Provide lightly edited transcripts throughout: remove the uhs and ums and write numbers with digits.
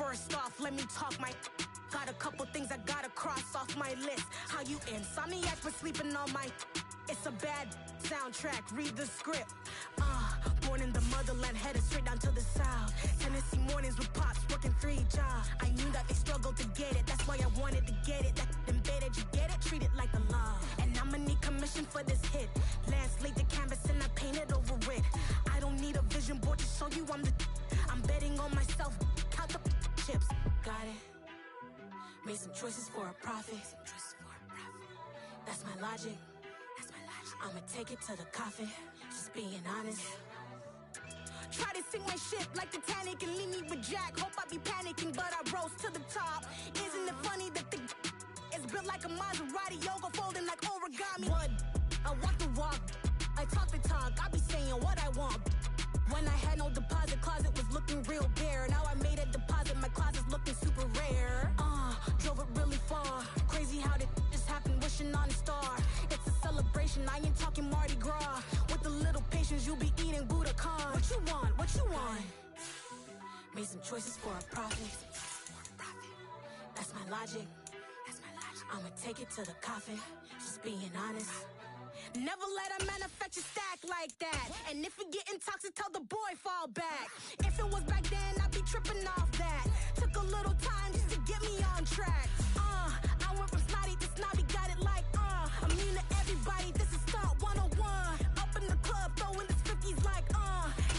First off, let me talk my... Got a couple things I gotta cross off my list. How you insomniac for sleeping on my... It's a bad soundtrack, read the script. Born in the motherland, headed straight down to the south. Tennessee mornings with pops, working 3 jobs. I knew that they struggled to get it, that's why I wanted to get it. That embedded, you get it, treat it like a law. And I'ma need commission for this hit. Lance laid the canvas and I painted over it. I don't need a vision board to show you I'm betting on myself, count the chips. Got it. Made some choices for a profit. That's my logic. I'ma take it to the coffin, just being honest. Try to sink my ship like Titanic and leave me with Jack. Hope I be panicking, but I rose to the top. Isn't it funny that the is built like a Maserati, yoga folding like origami? What? I walk the walk, I talk the talk, I be saying what I want. When I had no deposit, closet was looking real bare. Now I made a deposit, my closet's looking super rare. Drove it really far. Crazy how did this happen, wishing on a star. It's a celebration, I ain't talking Mardi Gras. With a little patience, you'll be eating Budokan. What you want, what you want? Made some choices for a profit. That's my logic. I'ma take it to the coffin, just being honest. Never let a manufacture stack like that. And if you getting toxic, tell the boy fall back. If it was back then, I'd be tripping off that. Took a little time just to get me on track. I went from snotty to snobby, got it like, immune to everybody, this is stunt 101. Up in the club, throwing the 50s like,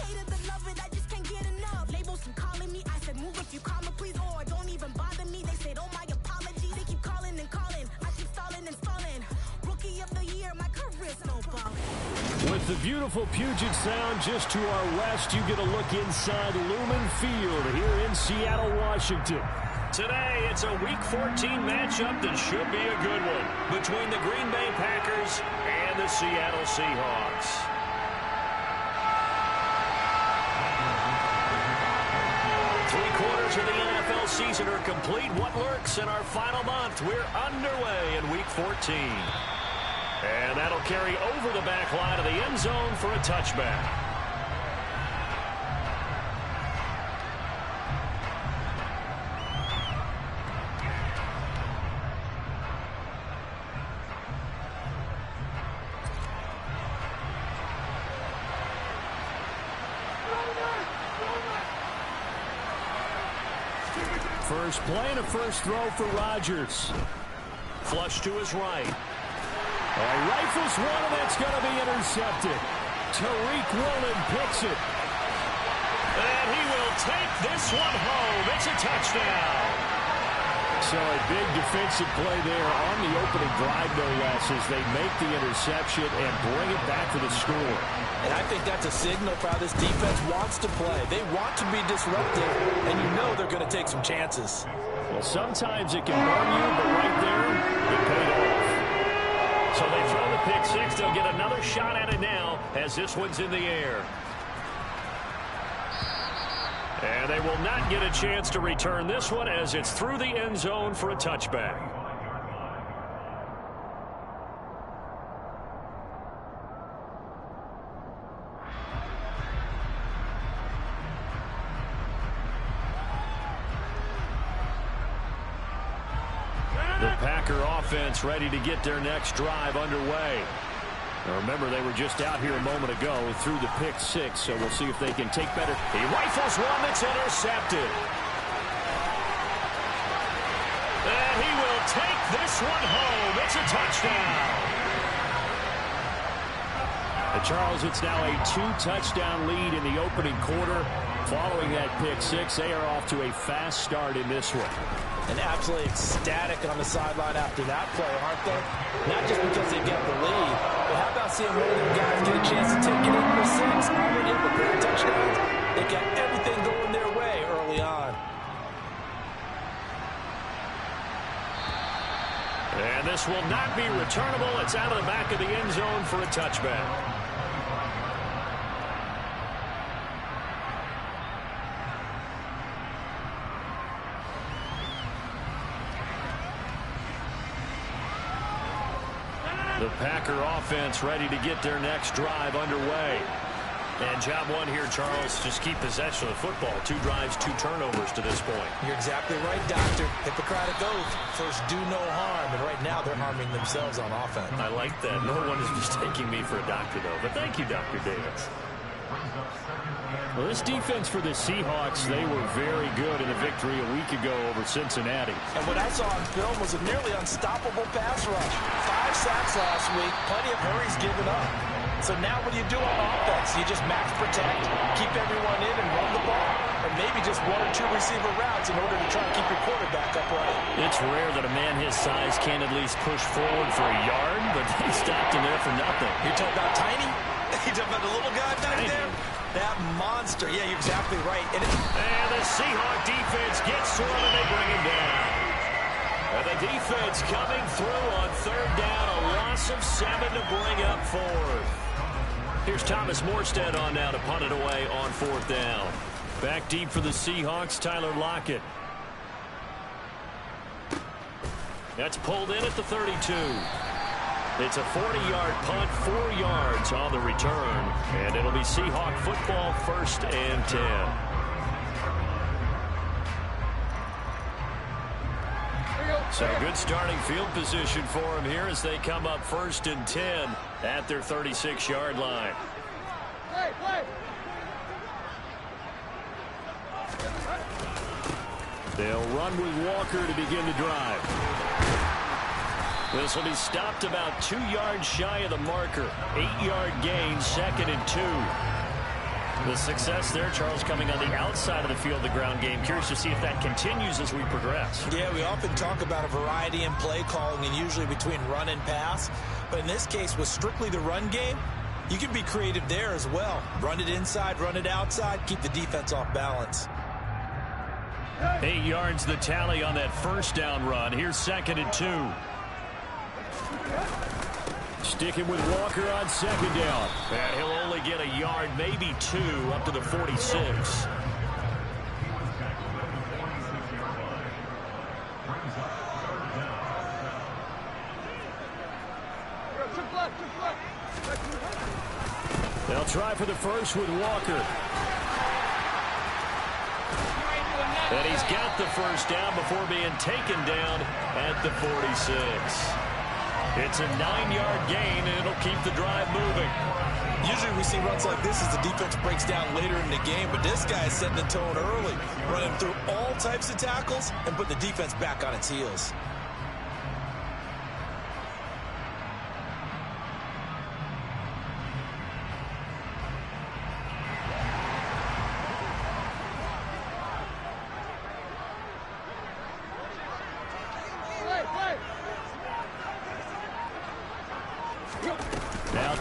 hated the love it, I just can't get enough. Labels from calling me, I said move if you call me please, or don't even bother me. They said, oh my apology, they keep calling and calling. I keep stalling and stalling. Rookie of the year, my career snowballing. With the beautiful Puget Sound just to our west, you get a look inside Lumen Field here in Seattle, Washington. Today, it's a Week 14 matchup that should be a good one between the Green Bay Packers and the Seattle Seahawks. Three-quarters of the NFL season are complete. What lurks in our final month? We're underway in Week 14. And that'll carry over the back line of the end zone for a touchback. First play and a first throw for Rodgers. Flush to his right. Rifles one, and that's going to be intercepted. Tariq Woolen picks it. And he will take this one home. It's a touchdown. So a big defensive play there on the opening drive, no less, as they make the interception and bring it back for the score. And I think that's a signal for how this defense wants to play. They want to be disruptive, and you know they're going to take some chances. Well, sometimes it can burn you, but right there, it paid off. So they throw the pick six. They'll get another shot at it now as this one's in the air. And they will not get a chance to return this one as it's through the end zone for a touchback. The Packer offense ready to get their next drive underway. Now remember, they were just out here a moment ago through the pick six, so we'll see if they can take better. He rifles one that's intercepted. And he will take this one home. It's a touchdown. Charles, it's now a 2-touchdown lead in the opening quarter. Following that pick six, they are off to a fast start in this one. And absolutely ecstatic on the sideline after that play, aren't they? Not just because they get the lead, but how about seeing one of their guys get a chance to take it in for six, already up a pair of touchdowns? They got everything going their way early on. And this will not be returnable. It's out of the back of the end zone for a touchback. The Packer offense ready to get their next drive underway. And job one here, Charles, just keep possession of the football. 2 drives, 2 turnovers to this point. You're exactly right, Doctor. Hippocratic oath. First, do no harm. And right now, they're harming themselves on offense. I like that. No one is mistaking me for a doctor, though. But thank you, Dr. Davis. Well, this defense for the Seahawks, they were very good in the victory a week ago over Cincinnati. And what I saw on film was a nearly unstoppable pass rush. 5 sacks last week, plenty of hurries given up. So now what do you do on offense? You just max protect, keep everyone in and run the ball, or maybe just 1 or 2 receiver routes in order to try and keep your quarterback upright. It's rare that a man his size can't at least push forward for a yard, but he stopped him there for nothing. You're talking about tiny? You're talking about the little guy back there? That monster. Yeah, you're exactly right. And the Seahawk defense gets to him, and they bring him down. And the defense coming through on 3rd down, a loss of 7 to bring up 4th. Here's Thomas Morstead on now to punt it away on 4th down. Back deep for the Seahawks, Tyler Lockett. That's pulled in at the 32. It's a 40-yard punt, 4 yards on the return, and it'll be Seahawk football, 1st and 10. So good starting field position for them here as they come up 1st and 10 at their 36-yard line. They'll run with Walker to begin the drive. This will be stopped about 2 yards shy of the marker. 8-yard gain, 2nd and 2. The success there, Charles, coming on the outside of the field, the ground game. Curious to see if that continues as we progress. Yeah, we often talk about a variety in play calling and usually between run and pass. But in this case, with strictly the run game, you can be creative there as well. Run it inside, run it outside, keep the defense off balance. 8 yards the tally on that 1st down run. Here's 2nd and 2. Sticking with Walker on 2nd down. And he'll only get a yard, maybe 2, up to the 46. They'll try for the first with Walker. And he's got the 1st down before being taken down at the 46. It's a 9-yard gain, and it'll keep the drive moving. Usually we see runs like this as the defense breaks down later in the game, but this guy is setting the tone early, running through all types of tackles and put the defense back on its heels.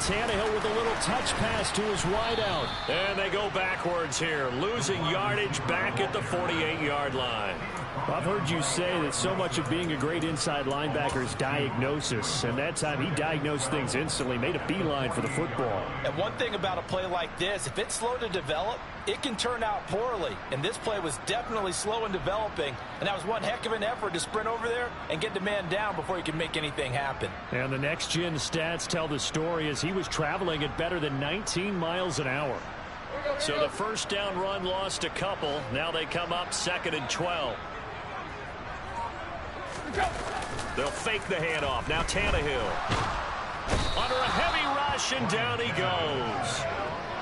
Tannehill with a little touch pass to his wideout. And they go backwards here, losing yardage back at the 48-yard line. I've heard you say that so much of being a great inside linebacker is diagnosis, and that time he diagnosed things instantly, made a beeline for the football. And one thing about a play like this, if it's slow to develop, it can turn out poorly. And this play was definitely slow in developing, and that was one heck of an effort to sprint over there and get the man down before he could make anything happen. And the next-gen stats tell the story as he was traveling at better than 19 miles an hour. So the 1st down run lost a couple. Now they come up 2nd and 12. They'll fake the handoff. Now Tannehill. Under a heavy rush, and down he goes.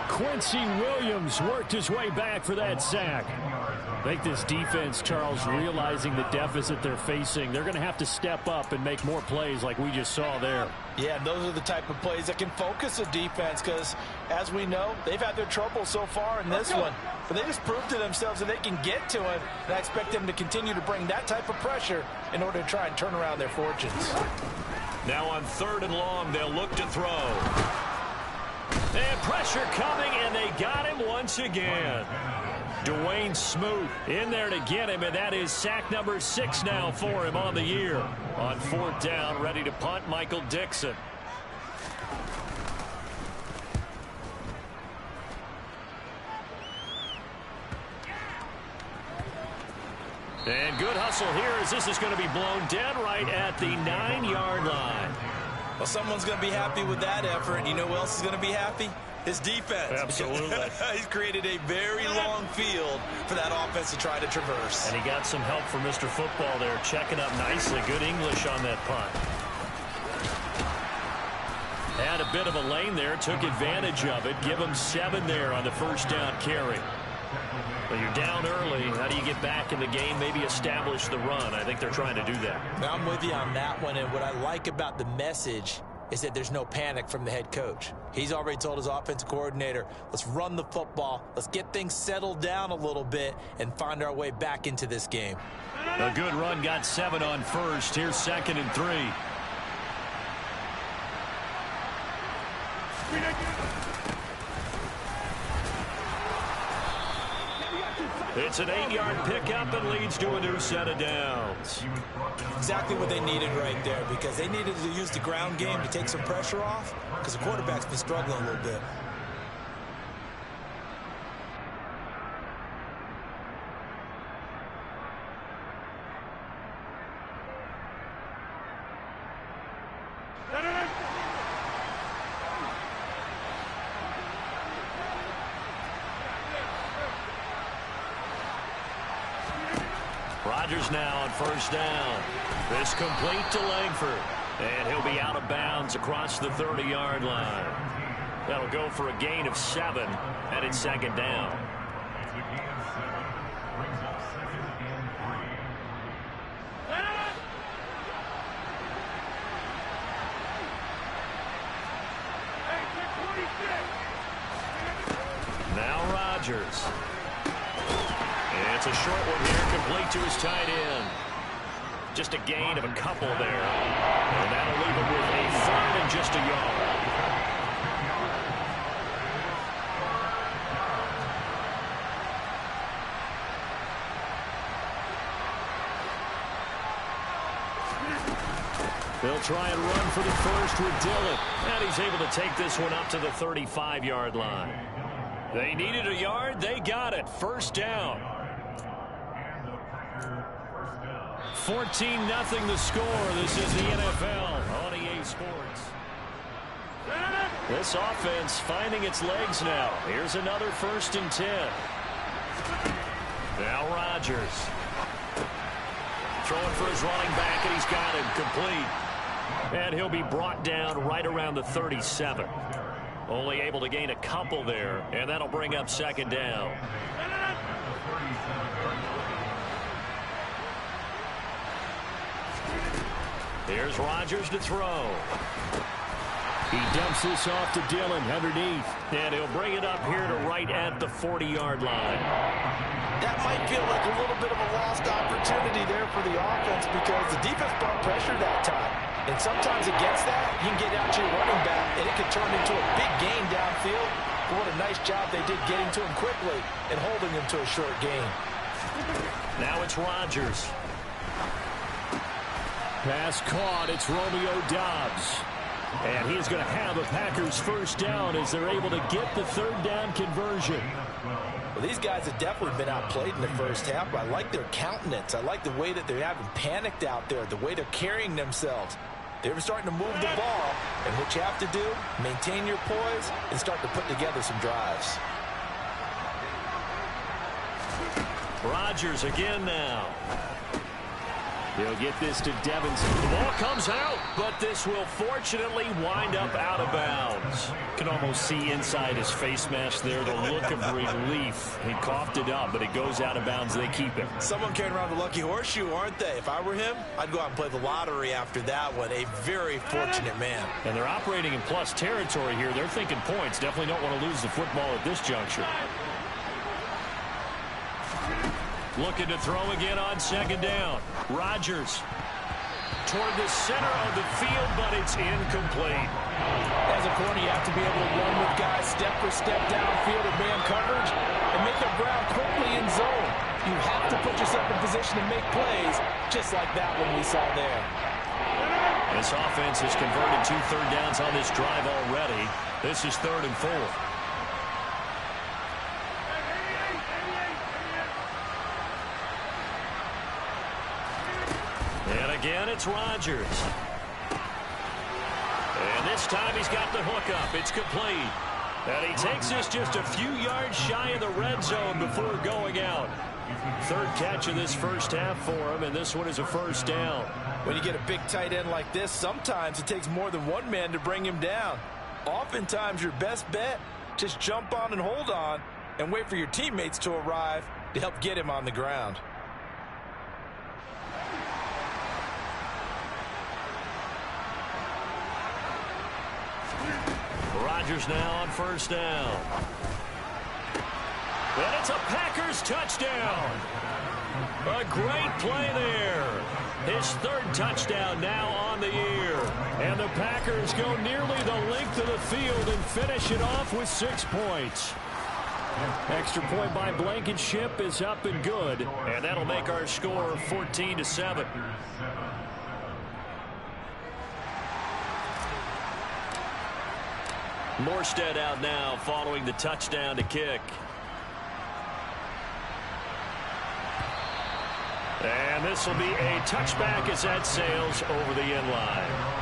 Quincy Williams worked his way back for that sack. I think this defense, Charles, realizing the deficit they're facing, they're going to have to step up and make more plays like we just saw there. Yeah, those are the type of plays that can focus a defense because, as we know, they've had their trouble so far in this one. But they just proved to themselves that they can get to it, and I expect them to continue to bring that type of pressure in order to try and turn around their fortunes. Now on 3rd and long, they'll look to throw. And pressure coming, and they got him once again. Dwayne Smoot in there to get him, and that is sack number 6 now for him on the year. On 4th down, ready to punt, Michael Dixon. And good hustle here as this is going to be blown dead right at the 9-yard line. Well, someone's going to be happy with that effort. You know who else is going to be happy? His defense. Absolutely. He's created a very long field for that offense to try to traverse. And he got some help from Mr. Football there, checking up nicely. Good English on that punt. Had a bit of a lane there, took advantage of it. Give him 7 there on the first down carry. Well, you're down early. How do you get back in the game? Maybe establish the run. I think they're trying to do that. Now, I'm with you on that one, and what I like about the message is that there's no panic from the head coach. He's already told his offensive coordinator, let's run the football, let's get things settled down a little bit, and find our way back into this game. A good run, got 7 on first. Here's 2nd and 3. It's an 8-yard pickup and leads to a new set of downs. Exactly what they needed right there, because they needed to use the ground game to take some pressure off, because the quarterback's been struggling a little bit. Rodgers now on first down. This complete to Langford. And he'll be out of bounds across the 30-yard line. That'll go for a gain of 7, and it's 2nd down. Now Rodgers. It's a short one here, complete to his tight end. Just a gain of a couple there. And that'll leave him with a 3rd and just a yard. They'll try and run for the first with Dillon. And he's able to take this one up to the 35-yard line. They needed a yard. They got it. First down. 14-0 the score. This is the NFL on EA Sports. This offense finding its legs now. Here's another 1st and 10. Now Rodgers. Throwing for his running back, and he's got it complete. And he'll be brought down right around the 37. Only able to gain a couple there, and that'll bring up 2nd down. Here's Rodgers to throw. He dumps this off to Dillon underneath. And he'll bring it up here to right at the 40-yard line. That might feel like a little bit of a lost opportunity there for the offense, because the defense brought pressure that time. And sometimes against that, you can get out to your running back, and it can turn into a big gain downfield. But what a nice job they did getting to him quickly and holding him to a short gain. Now it's Rodgers. Pass caught. It's Romeo Doubs. And he's going to have a Packers first down as they're able to get the 3rd down conversion. Well, these guys have definitely been outplayed in the first half, but I like their countenance. I like the way that they haven't panicked out there, the way they're carrying themselves. They're starting to move the ball, and what you have to do, maintain your poise and start to put together some drives. Rodgers again now. He'll get this to Devinson. The ball comes out, but this will fortunately wind up out of bounds. You can almost see inside his face mask there the look of relief. He coughed it up, but it goes out of bounds. They keep it. Someone carrying around the lucky horseshoe, aren't they? If I were him, I'd go out and play the lottery after that one. A very fortunate man. And they're operating in plus territory here. They're thinking points. Definitely don't want to lose the football at this juncture. Looking to throw again on 2nd down. Rodgers toward the center of the field, but it's incomplete. As a corner, you have to be able to run with guys step for step downfield in man coverage and make up ground quickly in zone. You have to put yourself in position to make plays, just like that one we saw there. This offense has converted 2 third downs on this drive already. This is 3rd and 4. And again, it's Rodgers. And this time he's got the hook up. It's complete. And he takes this just a few yards shy of the red zone before going out. Third catch of this first half for him, and this one is a first down. When you get a big tight end like this, sometimes it takes more than one man to bring him down. Oftentimes, your best bet, just jump on and hold on and wait for your teammates to arrive to help get him on the ground. Rodgers now on first down. And it's a Packers touchdown. A great play there. His third touchdown now on the year. And the Packers go nearly the length of the field and finish it off with 6 points. Extra point by Blankenship is up and good. And that'll make our score 14-7. Morstead out now following the touchdown to kick. And this will be a touchback as that sails over the end line.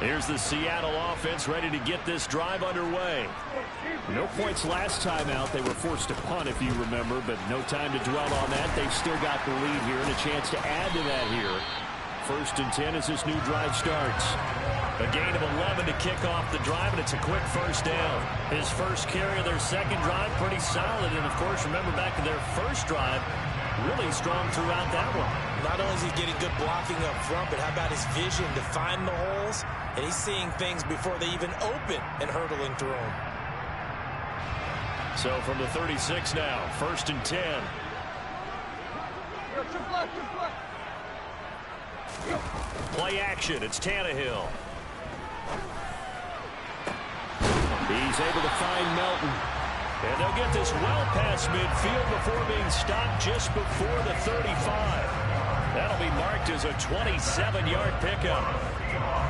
Here's the Seattle offense ready to get this drive underway. No points last time out. They were forced to punt, if you remember, but no time to dwell on that. They've still got the lead here and a chance to add to that here. 1st and 10 as this new drive starts. A gain of 11 to kick off the drive, and it's a quick first down. His first carry of their second drive, pretty solid. And, of course, remember back to their first drive, really strong throughout that one. Not only is he getting good blocking up front, but how about his vision to find the holes? And he's seeing things before they even open and hurdling through them. So from the 36 now, 1st and 10. Play action, it's Tannehill. He's able to find Melton. And they'll get this well past midfield before being stopped just before the 35. That'll be marked as a 27-yard pickup.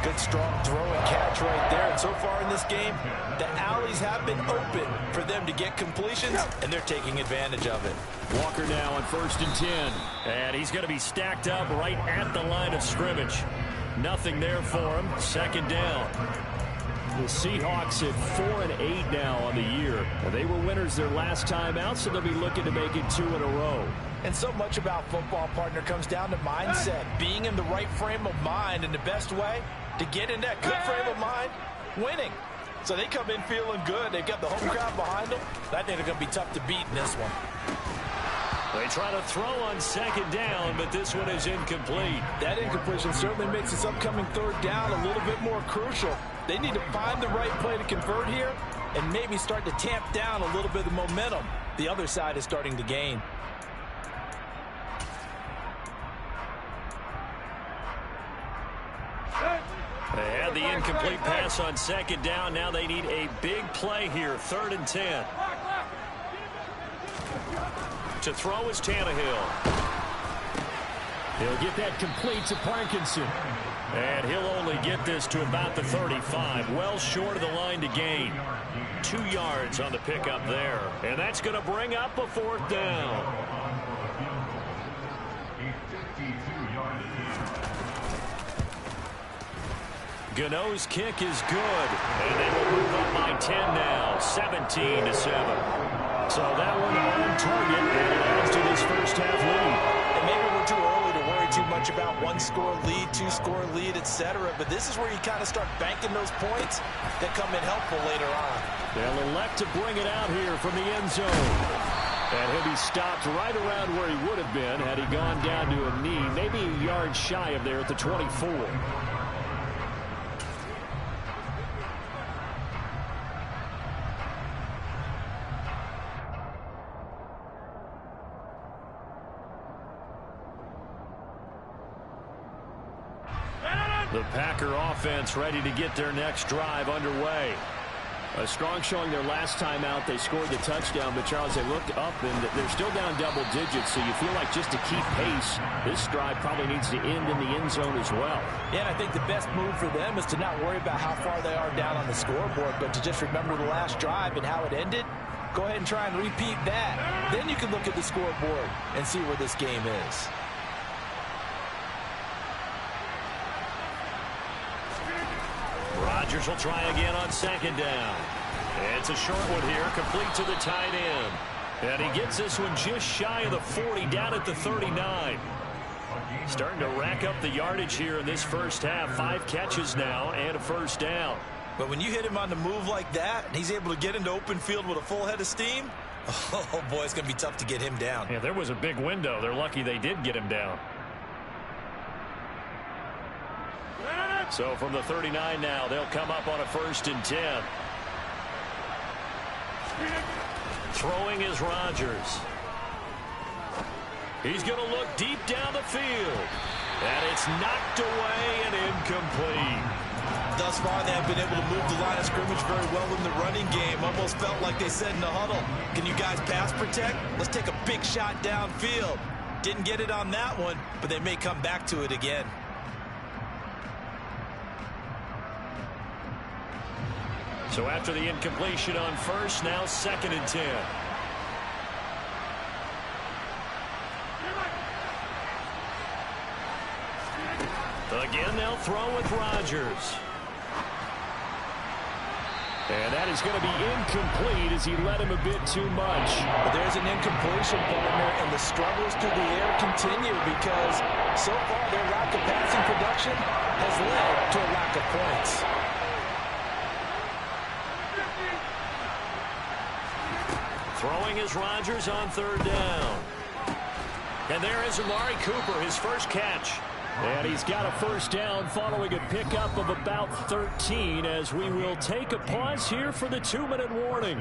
Good strong throw and catch right there. And so far in this game, the alleys have been open for them to get completions, and they're taking advantage of it. Walker now on 1st and 10. And he's going to be stacked up right at the line of scrimmage. Nothing there for him. 2nd down. The Seahawks at 4-8 now on the year. They were winners their last time out, so they'll be looking to make it 2 in a row. And so much about football, partner, comes down to mindset. Being in the right frame of mind, and the best way to get in that good frame of mind, winning. So they come in feeling good. They've got the home crowd behind them. I think they're going to be tough to beat in this one. They try to throw on 2nd down, but this one is incomplete. That incompletion certainly makes this upcoming 3rd down a little bit more crucial. They need to find the right play to convert here and maybe start to tamp down a little bit of momentum the other side is starting to gain. They had the incomplete pass on 2nd down. Now they need a big play here, 3rd and 10. To throw is Tannehill. He'll get that complete to Parkinson. And he'll only get this to about the 35. Well short of the line to gain. 2 yards on the pickup there. And that's going to bring up a 4th down. Gano's kick is good. And they will move up by 10 now. 17-7. So that one on target, and it adds to this first half lead. And maybe we're too early to worry too much about 1-score lead, 2-score lead, etc. But this is where you kind of start banking those points that come in helpful later on. They'll elect to bring it out here from the end zone. And he'll be stopped right around where he would have been had he gone down to a knee, maybe a yard shy of there at the 24. The Packer offense ready to get their next drive underway. A strong showing their last time out. They scored the touchdown, but Charles, they looked up and they're still down double digits, so you feel like just to keep pace, this drive probably needs to end in the end zone as well. Yeah, and I think the best move for them is to not worry about how far they are down on the scoreboard, but to just remember the last drive and how it ended. Go ahead and try and repeat that. Then you can look at the scoreboard and see where this game is. Rodgers will try again on second down. It's a short one here, complete to the tight end. And he gets this one just shy of the 40, down at the 39. Starting to rack up the yardage here in this first half. 5 catches now and a first down. But when you hit him on the move like that, and he's able to get into open field with a full head of steam, oh boy, it's going to be tough to get him down. Yeah, there was a big window. They're lucky they did get him down. So from the 39 now, they'll come up on a 1st and 10. Throwing is Rodgers. He's going to look deep down the field. And it's knocked away and incomplete. Thus far, they have been able to move the line of scrimmage very well in the running game. Almost felt like they said in the huddle, can you guys pass protect? Let's take a big shot downfield. Didn't get it on that one, but they may come back to it again. So after the incompletion on 1st, now 2nd and 10. Again, they'll throw with Rodgers. And that is going to be incomplete as he led him a bit too much. But there's an incompletion, partner, and the struggles through the air continue because so far their lack of passing production has led to a lack of points. Throwing is Rodgers on 3rd down. And there is Amari Cooper, his first catch. And he's got a first down following a pickup of about 13 as we will take a pause here for the 2-minute warning.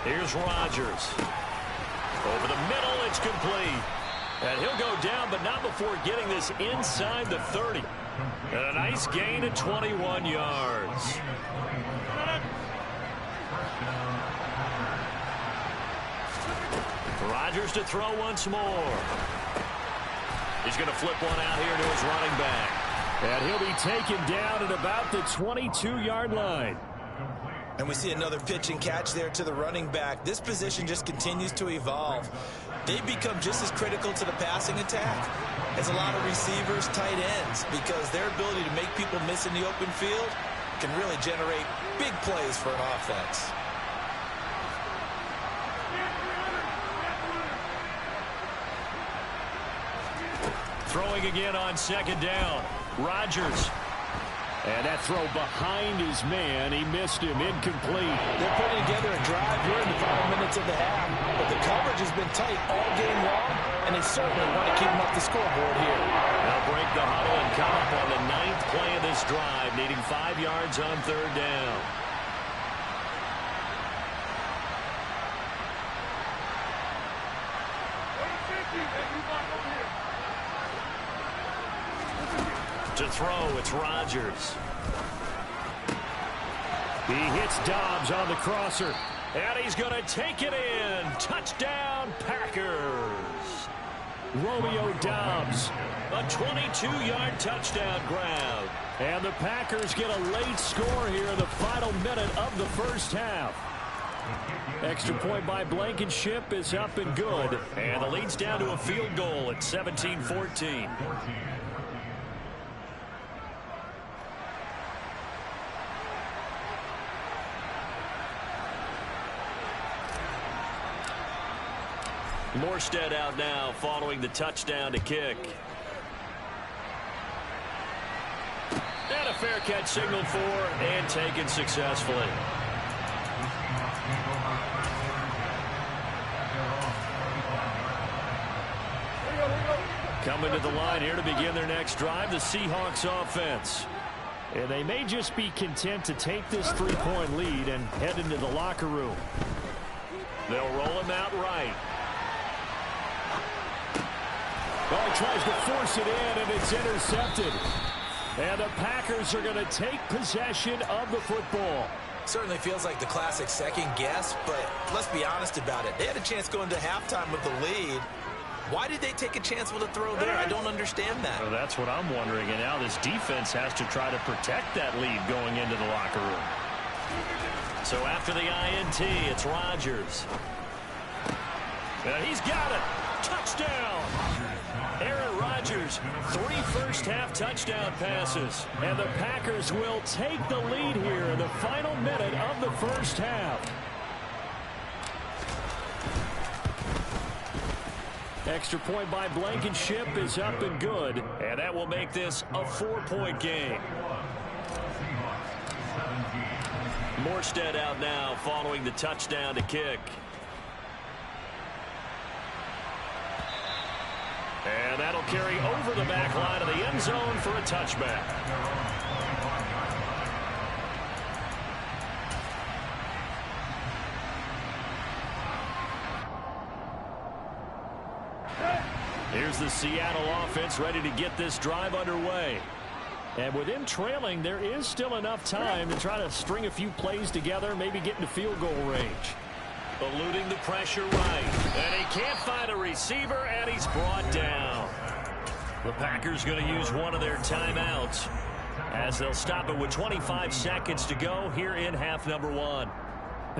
Here's Rodgers. Over the middle, it's complete. And he'll go down, but not before getting this inside the 30. And a nice gain of 21 yards. Rodgers to throw once more. He's going to flip one out here to his running back. And he'll be taken down at about the 22-yard line. And we see another pitch and catch there to the running back. This position just continues to evolve. They become just as critical to the passing attack as a lot of receivers, tight ends, because their ability to make people miss in the open field can really generate big plays for an offense. Throwing again on 2nd down. Rodgers. And that throw behind his man, he missed him, incomplete. They're putting together a drive here in the final minutes of the half, but the coverage has been tight all game long, and they certainly want to keep them up the scoreboard here. They'll break the huddle and come up on the 9th play of this drive, needing 5 yards on 3rd down. To throw, it's Rodgers. He hits Dobbs on the crosser. And he's going to take it in. Touchdown, Packers. Romeo Dobbs. A 22-yard touchdown grab. And the Packers get a late score here in the final minute of the first half. Extra point by Blankenship is up and good. And the lead's down to a field goal at 17-14. Morstead out now following the touchdown to kick. And a fair catch signaled for and taken successfully. Coming to the line here to begin their next drive, the Seahawks offense. And they may just be content to take this 3-point lead and head into the locker room. They'll roll him out right. Oh, he tries to force it in, and it's intercepted. And the Packers are going to take possession of the football. Certainly feels like the classic second guess, but let's be honest about it. They had a chance going to halftime with the lead. Why did they take a chance with a throw there? I don't understand that. Well, that's what I'm wondering. And now this defense has to try to protect that lead going into the locker room. So after the INT, it's Rodgers. And he's got it. Touchdown. Aaron Rodgers, 3 first-half touchdown passes. And the Packers will take the lead here in the final minute of the first half. Extra point by Blankenship is up and good. And that will make this a 4-point game. Morstead out now following the touchdown to kick. And that'll carry over the back line of the end zone for a touchback. Here's the Seattle offense ready to get this drive underway. And with him trailing, there is still enough time to try to string a few plays together, maybe get into field goal range. Eluding the pressure right. And he can't find a receiver, and he's brought down. The Packers going to use one of their timeouts as they'll stop it with 25 seconds to go here in half number 1.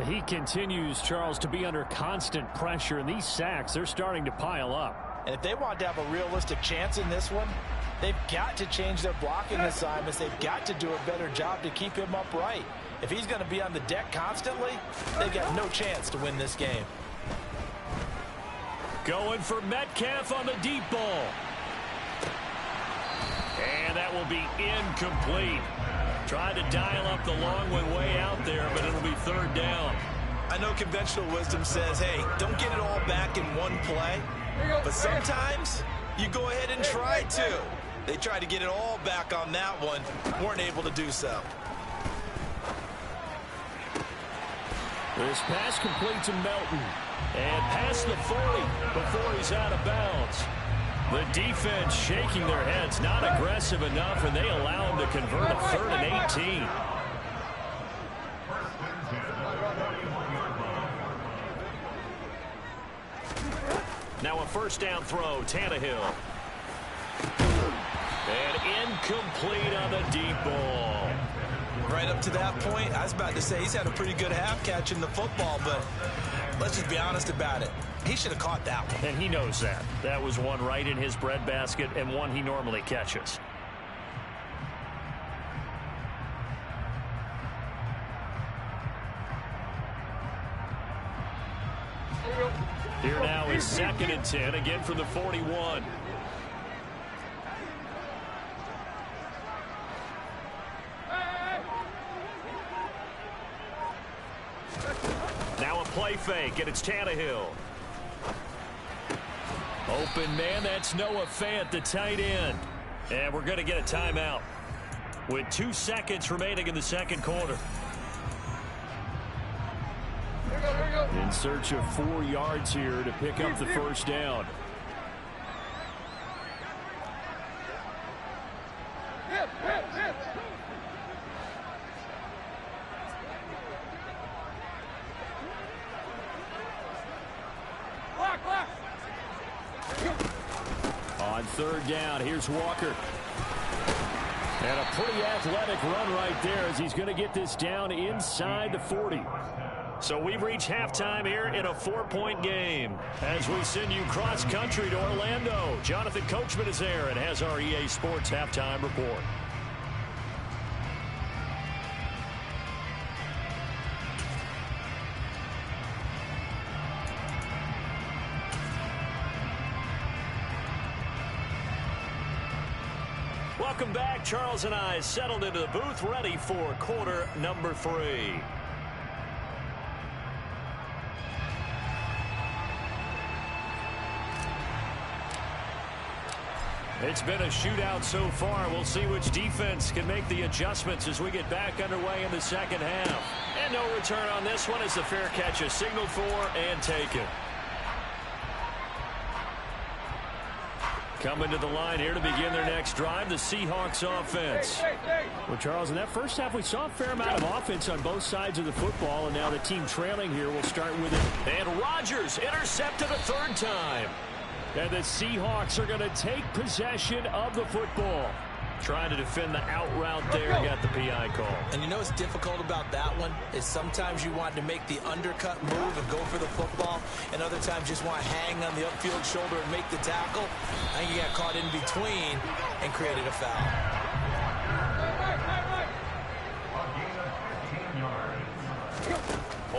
He continues, Charles, to be under constant pressure, and these sacks, they're starting to pile up. And if they want to have a realistic chance in this one, they've got to change their blocking assignments. They've got to do a better job to keep him upright. If he's going to be on the deck constantly, they've got no chance to win this game. Going for Metcalf on the deep ball. And that will be incomplete. Tried to dial up the long one way out there, but it'll be third down. I know conventional wisdom says, hey, don't get it all back in one play. But sometimes you go ahead and try to. They tried to get it all back on that one. Weren't able to do so. This pass complete to Melton. And past the 40 before he's out of bounds. The defense shaking their heads, not aggressive enough, and they allow him to convert a 3rd and 18. Now a first down throw, Tannehill. And incomplete on the deep ball. Right up to that point, I was about to say he's had a pretty good half catching the football, but let's just be honest about it. He should have caught that one. And he knows that. That was one right in his breadbasket and one he normally catches. Here now is 2nd and 10, again from the 41. Now a play fake, and it's Tannehill. Open man, that's Noah Fant, the tight end. And we're going to get a timeout with 2 seconds remaining in the second quarter. In search of 4 yards here to pick up the first down. On 3rd down, here's Walker. And a pretty athletic run right there as he's going to get this down inside the 40. So we've reached halftime here in a 4-point game. As we send you cross-country to Orlando, Jonathan Coachman is there and has our EA Sports halftime report. Welcome back. Charles and I settled into the booth, ready for quarter number 3. It's been a shootout so far. We'll see which defense can make the adjustments as we get back underway in the second half. And no return on this one as the fair catch is signaled for and taken. Coming to the line here to begin their next drive, the Seahawks offense. Well, Charles, in that first half, we saw a fair amount of offense on both sides of the football, and now the team trailing here will start with it. And Rodgers intercepted a third time. And the Seahawks are going to take possession of the football. Trying to defend the out route there, got the PI call. And you know what's difficult about that one is sometimes you want to make the undercut move and go for the football, and other times just want to hang on the upfield shoulder and make the tackle. I think you got caught in between and created a foul.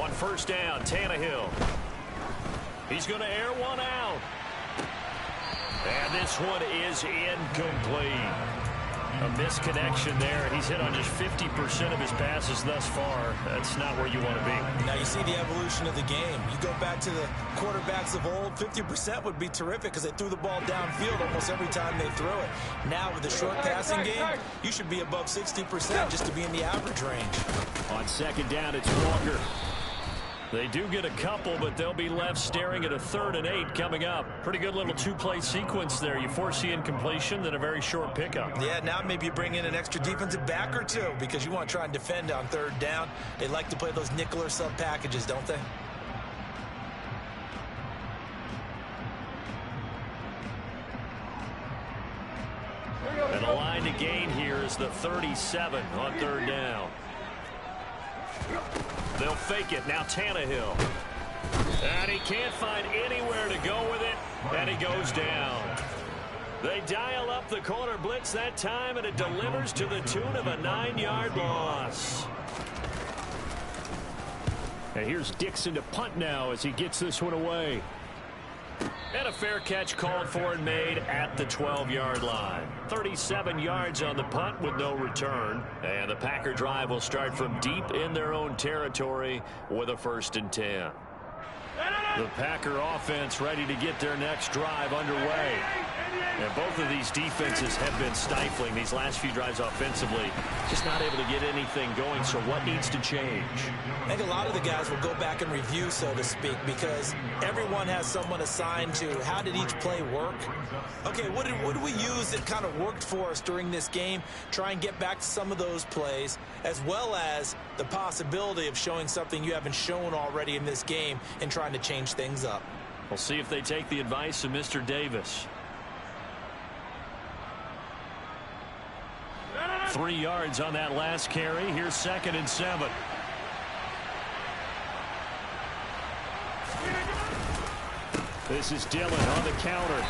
On first down, Tannehill. He's going to air one out. And this one is incomplete. A misconnection there. He's hit on just 50% of his passes thus far. That's not where you want to be. Now you see the evolution of the game. You go back to the quarterbacks of old, 50% would be terrific because they threw the ball downfield almost every time they threw it. Now with the short passing game, you should be above 60% just to be in the average range. On second down, it's Walker. They do get a couple, but they'll be left staring at a 3rd and 8 coming up. Pretty good little two-play sequence there. You force the incompletion, then a very short pickup. Yeah, now maybe you bring in an extra defensive back or two because you want to try and defend on 3rd down. They like to play those nickel or sub packages, don't they? And the line to gain here is the 37 on 3rd down. They'll fake it. Now Tannehill. And he can't find anywhere to go with it. And he goes down. They dial up the corner blitz that time, and it delivers to the tune of a 9-yard loss. And here's Dixon to punt now as he gets this one away. And a fair catch called for and made at the 12-yard line. 37 yards on the punt with no return. And the Packer drive will start from deep in their own territory with a 1st and 10. The Packer offense ready to get their next drive underway. And both of these defenses have been stifling these last few drives offensively. Just not able to get anything going, so what needs to change? I think a lot of the guys will go back and review, so to speak, because everyone has someone assigned to how did each play work. Okay, what did we use that kind of worked for us during this game? Try and get back to some of those plays, as well as the possibility of showing something you haven't shown already in this game and trying to change things up. We'll see if they take the advice of Mr. Davis. 3 yards on that last carry. Here's 2nd and 7. This is Dillon on the counter.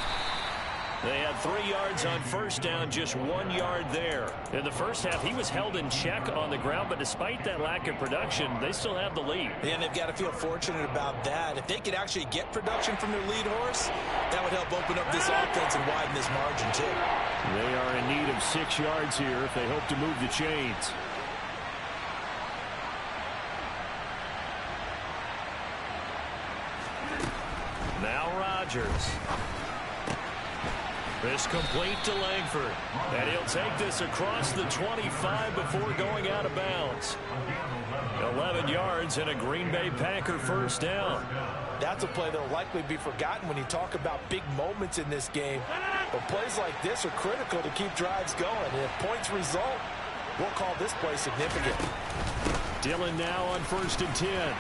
They had 3 yards on first down, just 1 yard there. In the first half, he was held in check on the ground, but despite that lack of production, they still have the lead. And they've got to feel fortunate about that. If they could actually get production from their lead horse, that would help open up this offense and widen this margin, too. They are in need of 6 yards here if they hope to move the chains. Now Rodgers. This complete to Langford. And he'll take this across the 25 before going out of bounds. 11 yards and a Green Bay Packer 1st down. That's a play that will likely be forgotten when you talk about big moments in this game. But plays like this are critical to keep drives going. And if points result, we'll call this play significant. Dillon now on 1st and 10.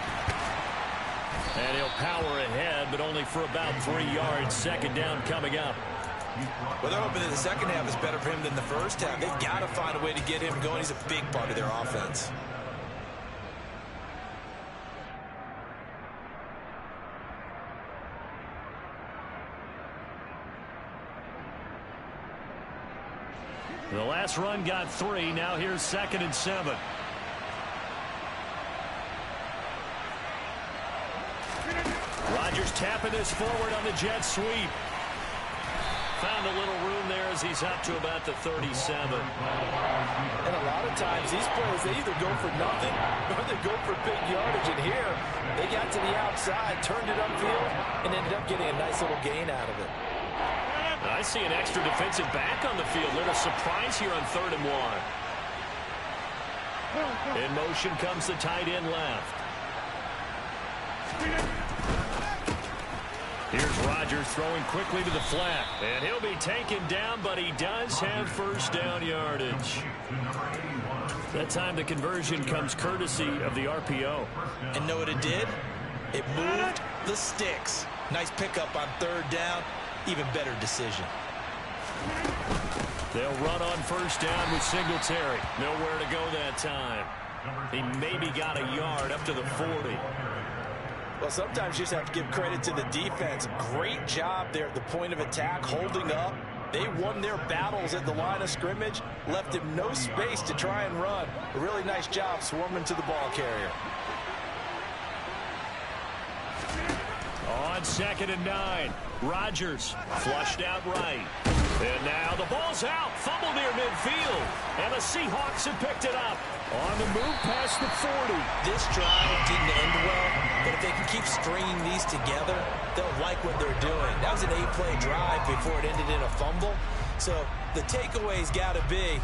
And he'll power ahead, but only for about 3 yards. 2nd down coming up. Well, they're hoping that the second half is better for him than the first half. They've got to find a way to get him going. He's a big part of their offense. The last run got 3. Now here's 2nd and 7. Rodgers tapping this forward on the jet sweep. Found a little room there as he's up to about the 37. And a lot of times these plays, they either go for nothing or they go for big yardage. And here, they got to the outside, turned it upfield, and ended up getting a nice little gain out of it. I see an extra defensive back on the field. Little surprise here on 3rd and 1. In motion comes the tight end left. Here's Rodgers throwing quickly to the flat. And he'll be taken down, but he does have first down yardage. That time the conversion comes courtesy of the RPO. And know what it did? It moved the sticks. Nice pickup on 3rd down. Even better decision. They'll run on first down with Singletary. Nowhere to go that time. He maybe got a yard up to the 40. Well, sometimes you just have to give credit to the defense. Great job there at the point of attack, holding up. They won their battles at the line of scrimmage, left him no space to try and run. A really nice job swarming to the ball carrier. On 2nd and 9, Rodgers flushed out right. And now the ball's out. Fumble near midfield. And the Seahawks have picked it up. On the move past the 40. This drive didn't end well, but if they can keep stringing these together, they'll like what they're doing. That was an 8-play drive before it ended in a fumble. So the takeaway's got to be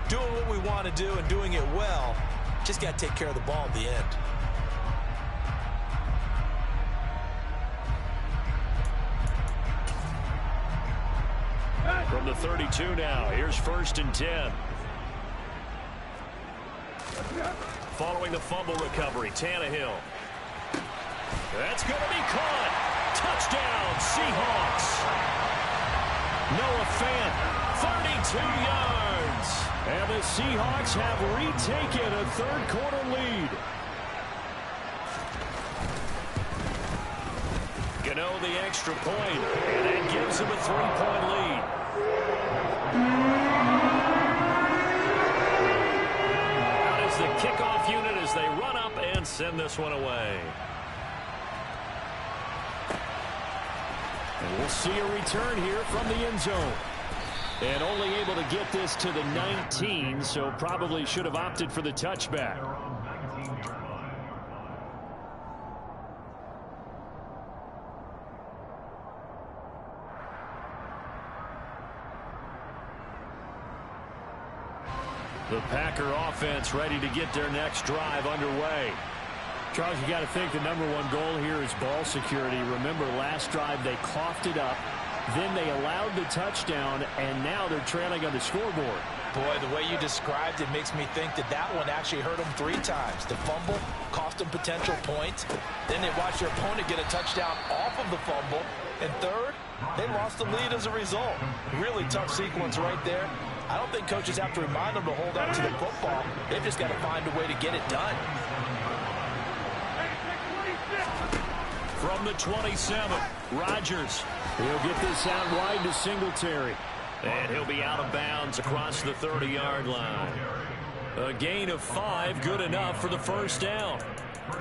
doing what we want to do and doing it well. Just got to take care of the ball at the end. From the 32 now, here's 1st and 10. Following the fumble recovery, Tannehill. That's going to be caught. Touchdown, Seahawks. Noah Fant, 32 yards. And the Seahawks have retaken a 3rd quarter lead. Gano the extra point, and that gives him a 3-point lead. Out is the kickoff unit as they run up and send this one away. And we'll see a return here from the end zone. And only able to get this to the 19, so probably should have opted for the touchback. The Packer offense ready to get their next drive underway. Charles, you got to think the #1 goal here is ball security. Remember, last drive they coughed it up, then they allowed the touchdown, and now they're trailing on the scoreboard. Boy, the way you described it makes me think that that one actually hurt them 3 times. The fumble cost them potential points. Then they watched their opponent get a touchdown off of the fumble. And third, they lost the lead as a result. Really tough sequence right there. I don't think coaches have to remind them to hold on to the football. They've just got to find a way to get it done. From the 27, Rodgers. He'll get this out wide to Singletary. And he'll be out of bounds across the 30-yard line. A gain of 5, good enough for the first down.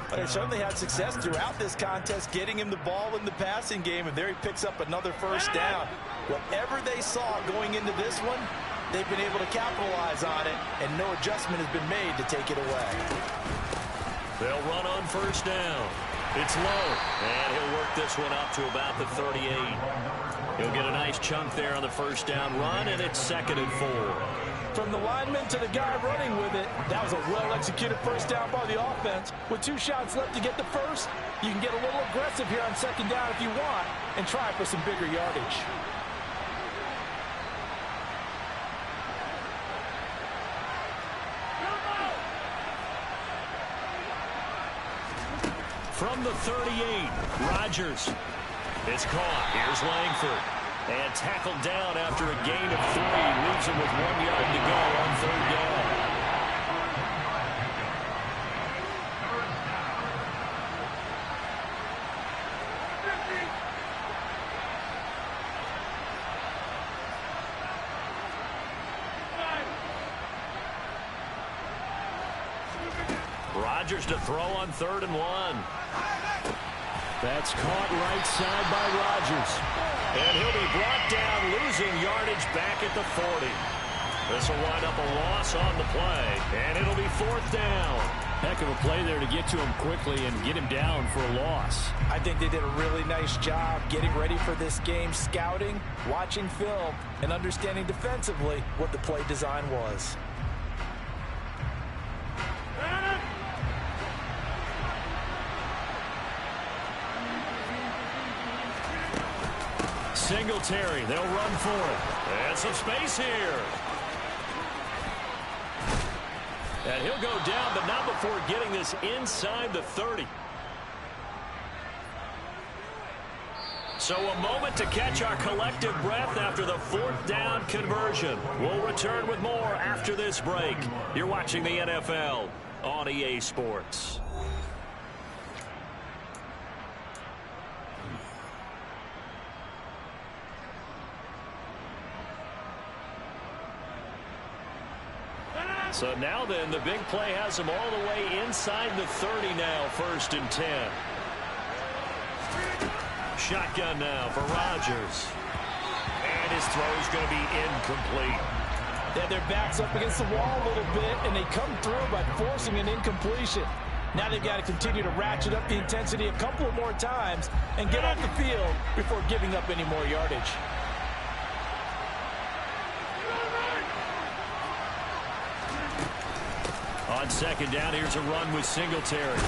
But they certainly had success throughout this contest getting him the ball in the passing game, and there he picks up another first down. Whatever they saw going into this one, they've been able to capitalize on it, and no adjustment has been made to take it away. They'll run on first down. It's low, and he'll work this one up to about the 38. He'll get a nice chunk there on the first down run, and it's 2nd and 4. From the lineman to the guy running with it, that was a well-executed first down by the offense. With 2 shots left to get the first, you can get a little aggressive here on 2nd down if you want and try for some bigger yardage. From the 38, Rodgers. It's caught. Here's Langford. And tackled down after a gain of 3. Leaves him with 1 yard to go on 3rd down. Rodgers to throw on 3rd and 1. That's caught right side by Rodgers. And he'll be brought down, losing yardage back at the 40. This will wind up a loss on the play, and it'll be 4th down. Heck of a play there to get to him quickly and get him down for a loss. I think they did a really nice job getting ready for this game, scouting, watching film, and understanding defensively what the play design was. Singletary, they'll run for it. And some space here. And he'll go down, but not before getting this inside the 30. So a moment to catch our collective breath after the 4th down conversion. We'll return with more after this break. You're watching the NFL on EA Sports. So now then, the big play has him all the way inside the 30 now, 1st and 10. Shotgun now for Rodgers. And his throw is going to be incomplete. Yeah, their back's up against the wall a little bit, and they come through by forcing an incompletion. Now they've got to continue to ratchet up the intensity a couple of more times and get off the field before giving up any more yardage. On 2nd down, here's a run with Singletary.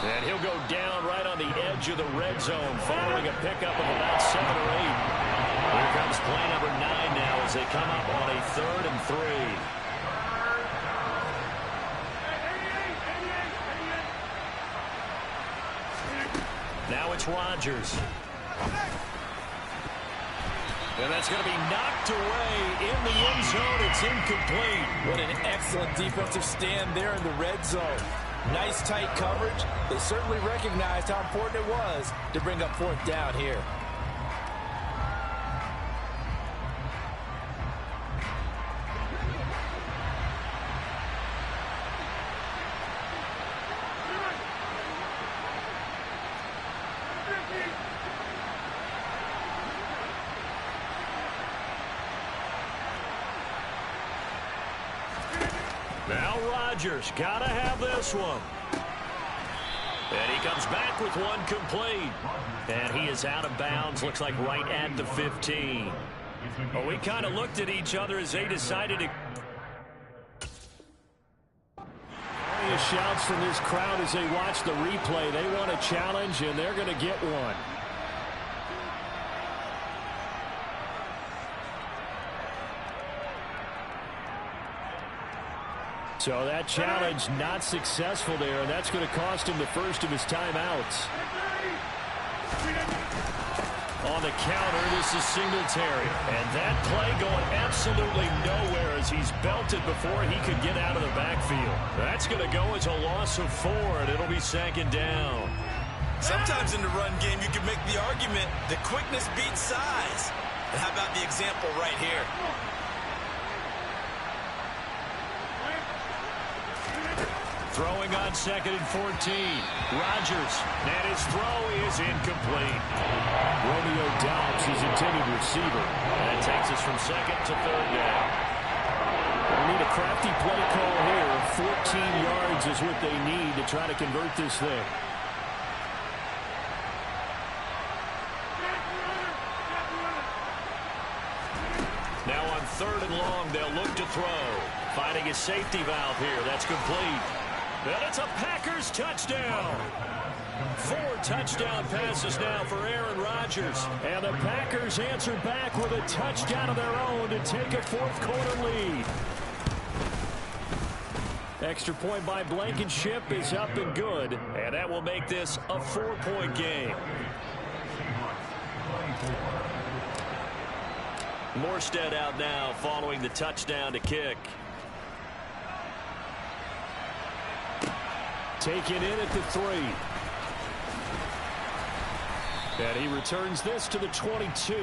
And he'll go down right on the edge of the red zone following a pickup of about 7 or 8. Here comes play number 9 now as they come up on a 3rd and 3. Now it's Rodgers. And that's going to be knocked away in the end zone. It's incomplete. What an excellent defensive stand there in the red zone. Nice tight coverage. They certainly recognized how important it was to bring up 4th down here. Now Rodgers, gotta have this one. And he comes back with one complete. And he is out of bounds, looks like right at the 15. Well, we kind of looked at each other as they decided to... Shouts from this crowd as they watch the replay. They want a challenge, and they're going to get one. So that challenge not successful there, and that's going to cost him the first of his timeouts. On the counter, this is Singletary. And that play going absolutely nowhere as he's belted before he could get out of the backfield. That's going to go as a loss of 4, and it'll be 2nd down. Sometimes in the run game, you can make the argument that quickness beats size. And how about the example right here? Throwing on 2nd and 14. Rodgers, and his throw is incomplete. Romeo Dobbs, his intended receiver. And that takes us from 2nd to 3rd down. We need a crafty play call here. 14 yards is what they need to try to convert this thing. Now on 3rd and long, they'll look to throw. Finding a safety valve here. That's complete. And it's a Packers touchdown. 4 touchdown passes now for Aaron Rodgers. And the Packers answer back with a touchdown of their own to take a 4th quarter lead. Extra point by Blankenship is up and good. And that will make this a 4-point game. Morstead out now following the touchdown to kick. Taken in at the 3. And he returns this to the 22.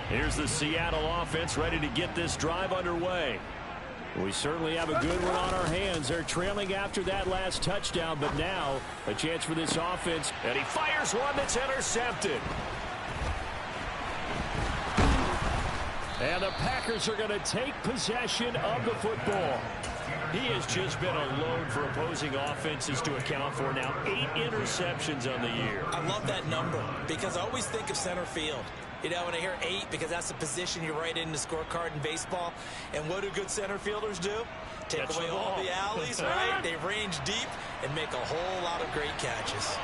Here's the Seattle offense ready to get this drive underway. We certainly have a good one on our hands. They're trailing after that last touchdown, but now a chance for this offense. And he fires one that's intercepted. And the Packers are going to take possession of the football. He has just been a load for opposing offenses to account for. Now 8 interceptions on the year. I love that number because I always think of center field. You know, when I hear 8, because that's the position you write in the scorecard in baseball. And what do good center filders do? Take away all the alleys, right? They range deep and make a whole lot of great catches.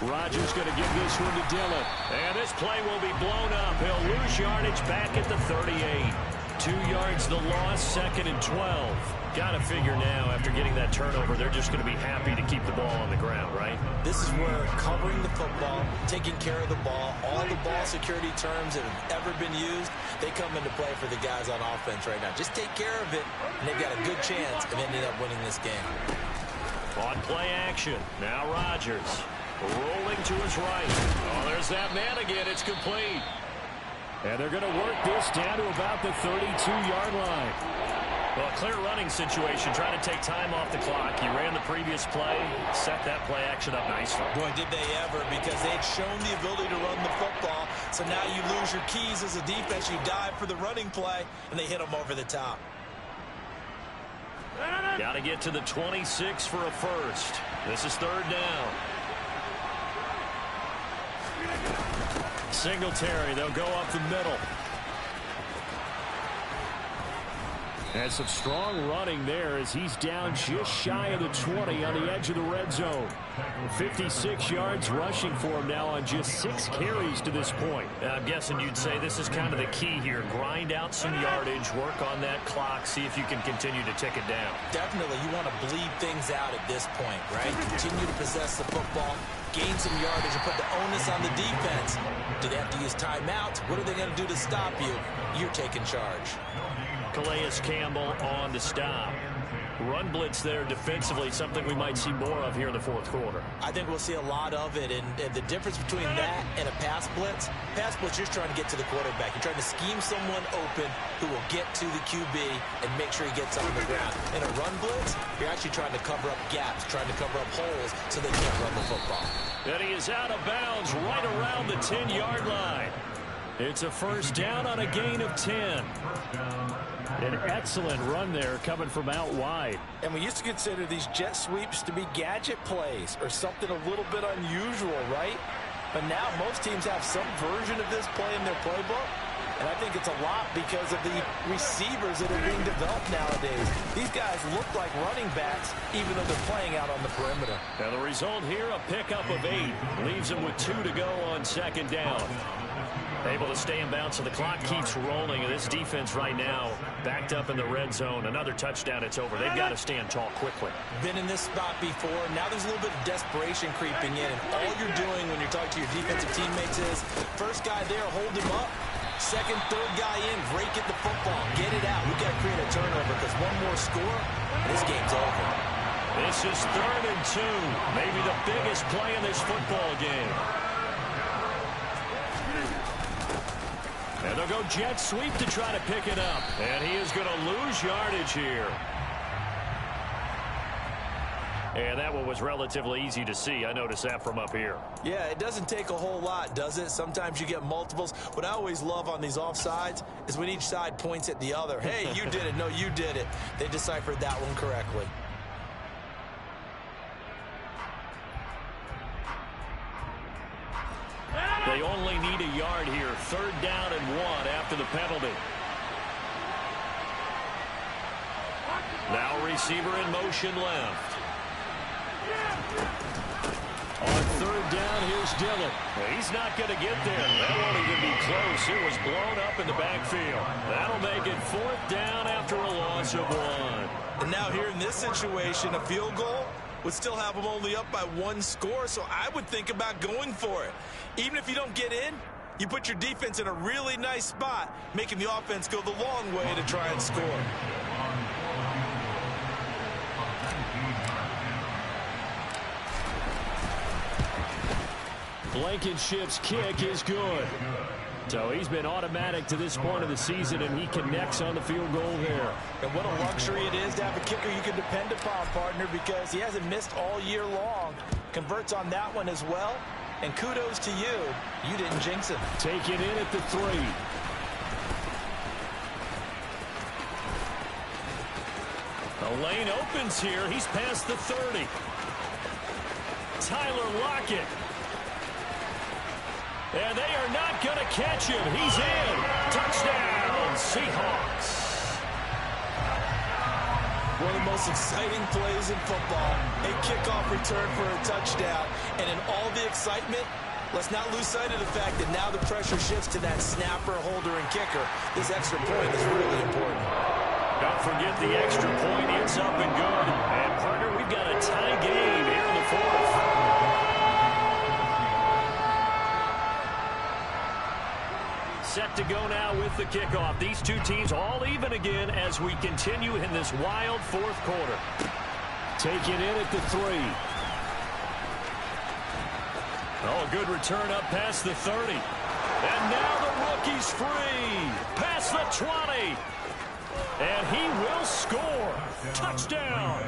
Rodgers going to give this one to Dillon. And this play will be blown up. He'll lose yardage back at the 38. 2 yards the loss, 2nd and 12. Got to figure now, after getting that turnover, they're just going to be happy to keep the ball on the ground, right? This is where covering the football, taking care of the ball, all the ball security terms that have ever been used, they come into play for the guys on offense right now. Just take care of it, and they've got a good chance of ending up winning this game. On play action, now Rodgers rolling to his right. Oh, there's that man again. It's complete. And they're going to work this down to about the 32-yard line. Well, clear running situation, trying to take time off the clock. He ran the previous play, set that play action up nicely. Boy, did they ever, because they'd shown the ability to run the football. So now you lose your keys as a defense. You dive for the running play, and they hit them over the top. Got to get to the 26 for a first. This is 3rd down. Singletary, they'll go up the middle. And some strong running there as he's down just shy of the 20 on the edge of the red zone. 56 yards rushing for him now on just 6 carries to this point. I'm guessing you'd say this is kind of the key here. Grind out some yardage, work on that clock, see if you can continue to tick it down. Definitely, you want to bleed things out at this point, right? Continue to possess the football, gain some yardage, and put the onus on the defense. Do they have to use timeouts? What are they going to do to stop you? You're taking charge. Calais Campbell on the stop. Run blitz there defensively, something we might see more of here in the 4th quarter. I think we'll see a lot of it, and the difference between that and a pass blitz, you're just trying to get to the quarterback. You're trying to scheme someone open who will get to the QB and make sure he gets on the ground. In a run blitz, you're actually trying to cover up gaps, trying to cover up holes so they can't run the football. And he is out of bounds right around the 10-yard line. It's a first down on a gain of 10. An excellent run there coming from out wide. And we used to consider these jet sweeps to be gadget plays or something a little bit unusual, right? But now most teams have some version of this play in their playbook. And I think it's a lot because of the receivers that are being developed nowadays. These guys look like running backs even though they're playing out on the perimeter. Now the result here, a pickup of 8. Leaves them with 2 to go on 2nd down. Able to stay in bounds, so the clock keeps rolling. And this defense right now backed up in the red zone. Another touchdown, it's over. They've got to stand tall quickly. Been in this spot before. Now there's a little bit of desperation creeping in. And all you're doing when you're talking to your defensive teammates is, first guy there, hold him up. Second, third guy in, break at the football. Get it out. We've got to create a turnover because one more score, and this game's over. This is 3rd and 2. Maybe the biggest play in this football game. And they'll go jet sweep to try to pick it up. And he is going to lose yardage here. And that one was relatively easy to see. I noticed that from up here. Yeah, it doesn't take a whole lot, does it? Sometimes you get multiples. What I always love on these offsides is when each side points at the other. Hey, you did it. No, you did it. They deciphered that one correctly. They only need a yard here. 3rd down and 1 after the penalty. Now receiver in motion left. On 3rd down, here's Dillon. He's not going to get there. That won't even be close. It was blown up in the backfield. That'll make it 4th down after a loss of 1. And now here in this situation, a field goal would still have them only up by 1 score, so I would think about going for it. Even if you don't get in, you put your defense in a really nice spot, making the offense go the long way to try and score. Blankenship's kick is good. So he's been automatic to this point of the season, and he connects on the field goal there. And what a luxury it is to have a kicker you can depend upon, partner, because he hasn't missed all year long. Converts on that one as well. And kudos to you. You didn't jinx him. Take it in at the 3. The lane opens here. He's past the 30. Tyler Lockett. And they are not going to catch him. He's in. Touchdown, Seahawks. One of the most exciting plays in football. A kickoff return for a touchdown. And in all the excitement, let's not lose sight of the fact that now the pressure shifts to that snapper, holder, and kicker. This extra point is really important. Don't forget the extra point. It's up and good. And, partner, we've got a tie game here in the 4th. Set to go now with the kickoff. These two teams all even again as we continue in this wild 4th quarter. Take it in at the 3. Oh, good return up past the 30. And now the rookie's free. Past the 20. And he will score. Touchdown.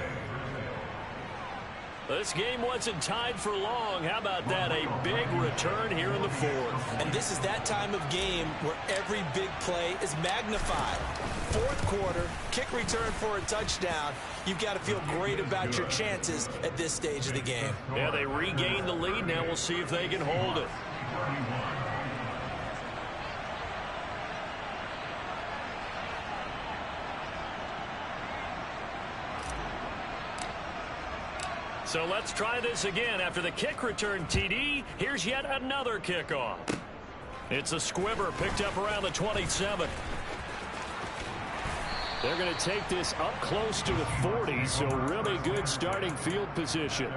This game wasn't tied for long. How about that? A big return here in the 4th. And this is that time of game where every big play is magnified. 4th quarter, kick return for a touchdown. You've got to feel great about your chances at this stage of the game. Yeah, they regained the lead. Now we'll see if they can hold it. So let's try this again. After the kick return TD, here's yet another kickoff. It's a squibber picked up around the 27. They're going to take this up close to the 40, so really good starting field position.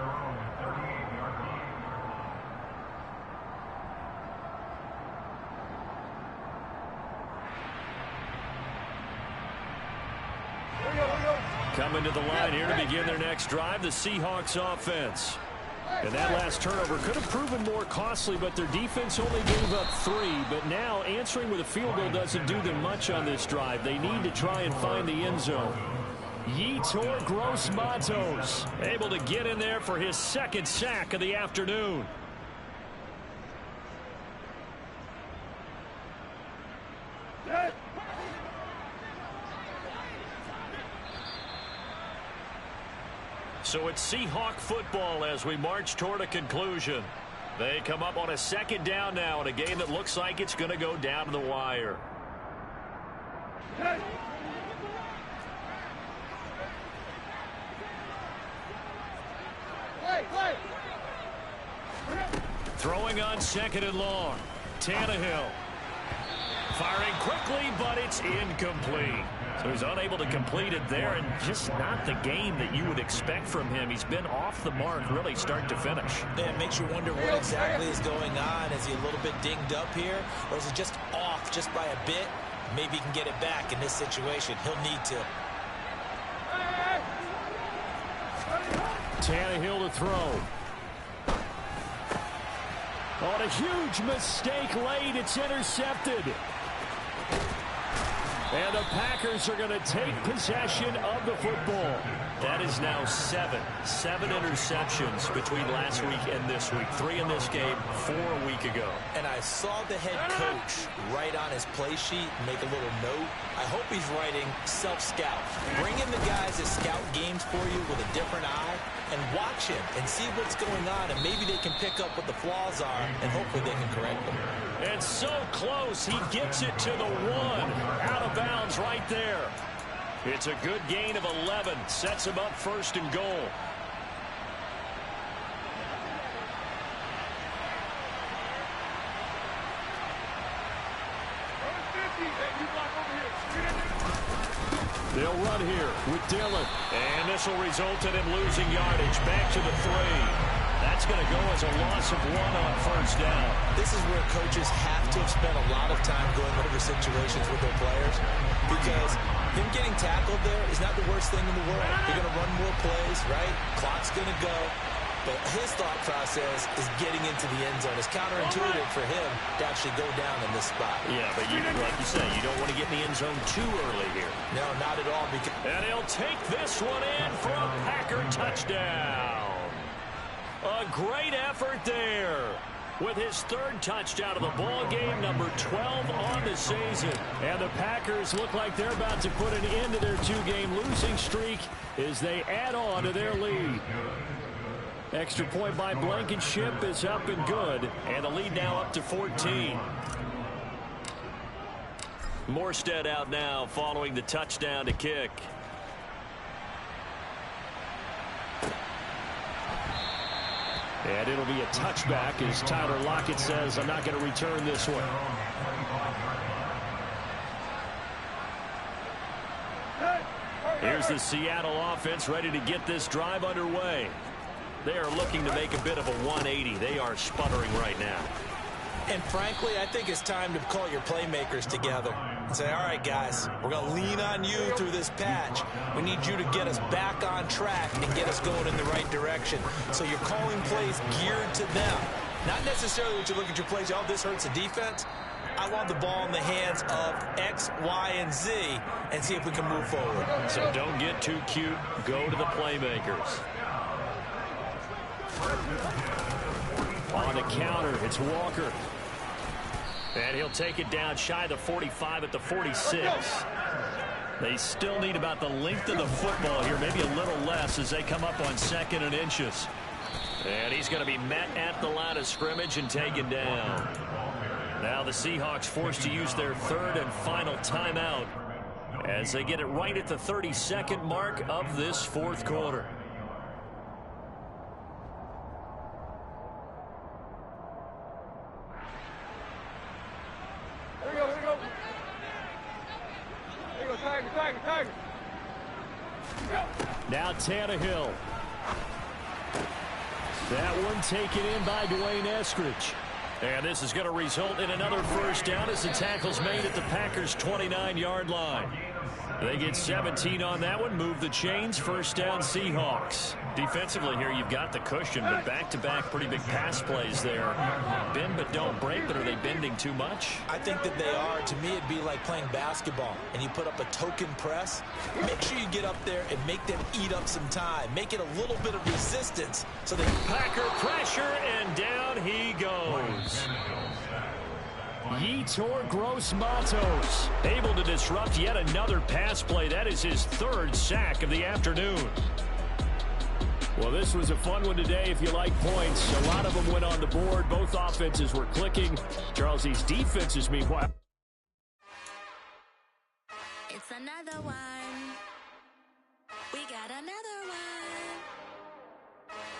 Coming to the line here to begin their next drive, the Seahawks offense. And that last turnover could have proven more costly, but their defense only gave up 3. But now answering with a field goal doesn't do them much on this drive. They need to try and find the end zone. Yetur Gross-Matos able to get in there for his 2nd sack of the afternoon. So it's Seahawk football as we march toward a conclusion. They come up on a 2nd down now in a game that looks like it's going to go down to the wire. Throwing on 2nd and long. Tannehill. Firing quickly, but it's incomplete. So he's unable to complete it there, and just not the game that you would expect from him. He's been off the mark really start to finish. Yeah, it makes you wonder what exactly is going on. Is he a little bit dinged up here, or is it just off just by a bit? Maybe he can get it back in this situation. He'll need to. Tannehill to throw. On a huge mistake late, it's intercepted. And the Packers are going to take possession of the football. That is now 7 interceptions between last week and this week. 3 in this game, 4 a week ago. And I saw the head coach write on his play sheet, make a little note. I hope he's writing self-scout. Bring in the guys that scout games for you with a different eye and watch him and see what's going on, and maybe they can pick up what the flaws are, and hopefully they can correct them. And so close, he gets it to the 1. Out of bounds right there. It's a good gain of 11. Sets him up 1st and goal. They'll run here with Dillon. And this will result in him losing yardage. Back to the 3. That's going to go as a loss of 1 on 1st down. This is where coaches have to have spent a lot of time going over situations with their players, because him getting tackled there is not the worst thing in the world. You're going to run more plays, right? Clock's going to go. But his thought process is getting into the end zone. It's counterintuitive for him to actually go down in this spot. Yeah, but like you say, you don't want to get in the end zone too early here. No, not at all. And he'll take this one in for a Packer touchdown. A great effort there. with his third touchdown of the ball game, number 12 on the season. And the Packers look like they're about to put an end to their two-game losing streak as they add on to their lead. Extra point by Blankenship is up and good, and the lead now up to 14. Morstead out now following the touchdown to kick. And it'll be a touchback as Tyler Lockett says, I'm not going to return this one. Here's the Seattle offense ready to get this drive underway. They are looking to make a bit of a 180. They are sputtering right now. And frankly, I think it's time to call your playmakers together and say, all right, guys, we're going to lean on you through this patch. We need you to get us back on track and get us going in the right direction. So you're calling plays geared to them. Not necessarily what you look at your plays, oh, this hurts the defense. I want the ball in the hands of X, Y, and Z and see if we can move forward. So don't get too cute. Go to the playmakers. On the counter, it's Walker. And he'll take it down shy of the 45 at the 46. They still need about the length of the football here, maybe a little less as they come up on 2nd and inches. And he's going to be met at the line of scrimmage and taken down. Now the Seahawks forced to use their third and final timeout as they get it right at the 32nd mark of this fourth quarter. Now Tannehill. That one taken in by Dwayne Eskridge. And this is going to result in another first down as the tackle's made at the Packers' 29-yard line. They get 17 on that one, move the chains, first down Seahawks. Defensively here, you've got the cushion, but back-to-back pretty big pass plays there. Bend but don't break, but are they bending too much? I think that they are. To me, it'd be like playing basketball, and you put up a token press. Make sure you get up there and make them eat up some time. Make it a little bit of resistance so they... Packer pressure, and down he goes. Yetur Gross-Matos able to disrupt yet another pass play. That is his third sack of the afternoon. Well, this was a fun one today if you like points. A lot of them went on the board. Both offenses were clicking. Charles, these defenses, meanwhile. It's another one. We got another one.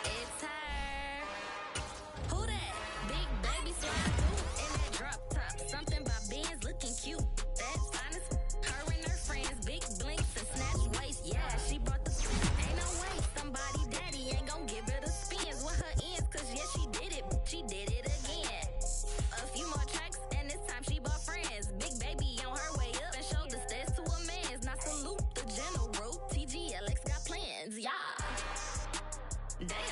It's her. Who that? Big baby slide through in that drop top. Something by Benz looking cute. That's honest. Her and her friends, big blinks and snatch waist. Yeah, she brought the ain't no way. Somebody daddy ain't gon' give her the spins with her ends. Cause yeah, she did it. She did it again. A few more tracks and this time she bought friends. Big baby on her way up and showed the stairs to a man's. Now salute the general. TGLX got plans, yeah. Damn.